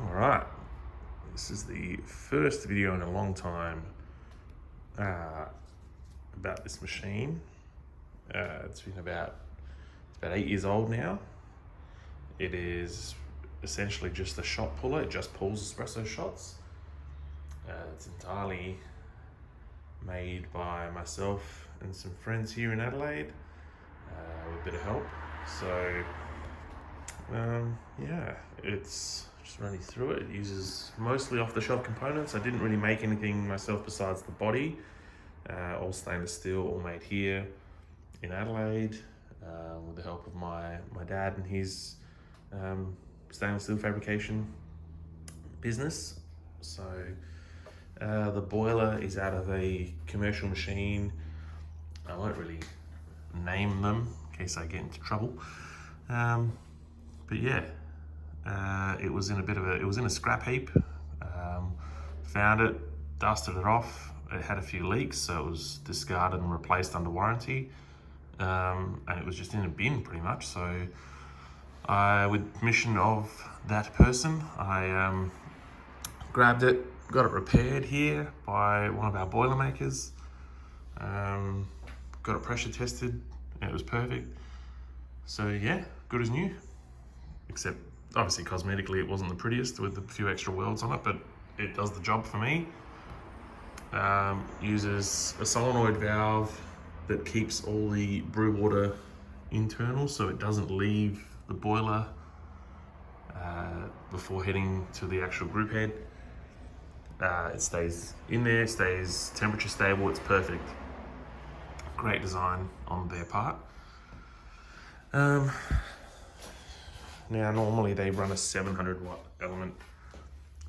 Alright, this is the first video in a long time about this machine. It's about 8 years old now. It is essentially just a shot puller. It just pulls espresso shots. It's entirely made by myself and some friends here in Adelaide with a bit of help. So yeah, it's just running through it. It uses mostly off-the-shelf components. I didn't really make anything myself besides the body. All stainless steel, all made here in Adelaide with the help of my dad and his stainless steel fabrication business. So the boiler is out of a commercial machine. I won't really name them in case I get into trouble. But yeah, it was in a scrap heap. Found it, dusted it off. It had a few leaks, so it was discarded and replaced under warranty. And it was just in a bin pretty much. So with permission of that person, I grabbed it, got it repaired here by one of our boiler makers. Got it pressure tested, and it was perfect. So yeah, good as new. Except obviously cosmetically it wasn't the prettiest with a few extra welds on it, but it does the job for me. Uses a solenoid valve that keeps all the brew water internal, so it doesn't leave the boiler before heading to the actual group head. It stays in there, stays temperature stable. It's perfect. Great design on their part. Now normally they run a 700 watt element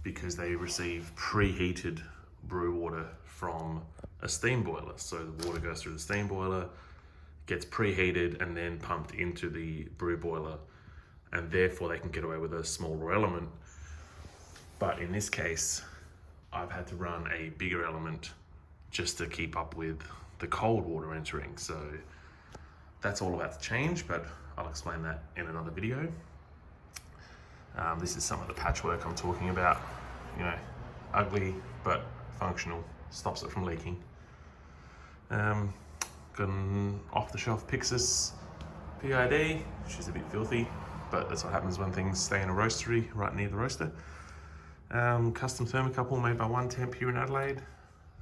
because they receive preheated brew water from a steam boiler. So the water goes through the steam boiler, gets preheated and then pumped into the brew boiler, and therefore they can get away with a smaller element. But in this case, I've had to run a bigger element just to keep up with the cold water entering. So that's all about to change, but I'll explain that in another video. This is some of the patchwork I'm talking about. You know, ugly but functional, stops it from leaking. Got an off-the-shelf Pixis PID, which is a bit filthy, but that's what happens when things stay in a roastery right near the roaster. Custom thermocouple made by One Temp here in Adelaide.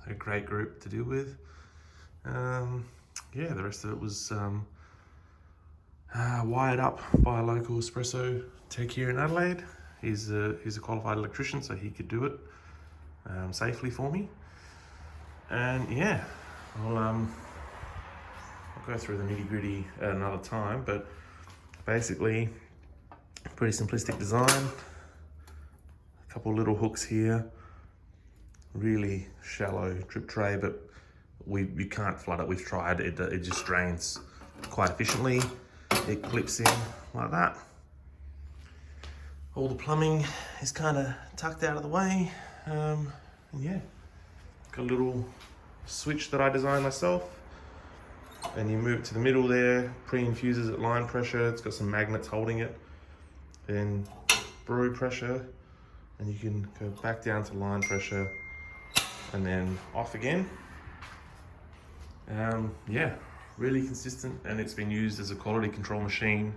A great group to deal with. Yeah, the rest of it was wired up by a local Espresso tech here in Adelaide. He's a qualified electrician, so he could do it safely for me. And yeah, I'll go through the nitty-gritty at another time, but basically pretty simplistic design. A couple little hooks here, really shallow drip tray, but we can't flood it. We've tried it. It just drains quite efficiently. It clips in like that. All the plumbing is kind of tucked out of the way. And yeah, got a little switch that I designed myself. And you move it to the middle there, pre-infuses at line pressure. It's got some magnets holding it. Then brew pressure, and you can go back down to line pressure and then off again. Yeah, really consistent, and it's been used as a quality control machine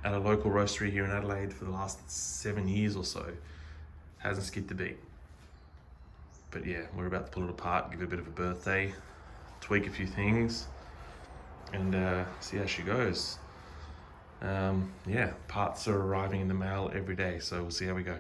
at a local roastery here in Adelaide for the last 7 years or so. Hasn't skipped a beat. But yeah, we're about to pull it apart, give it a bit of a birthday, tweak a few things, and see how she goes. Yeah, parts are arriving in the mail every day, so we'll see how we go.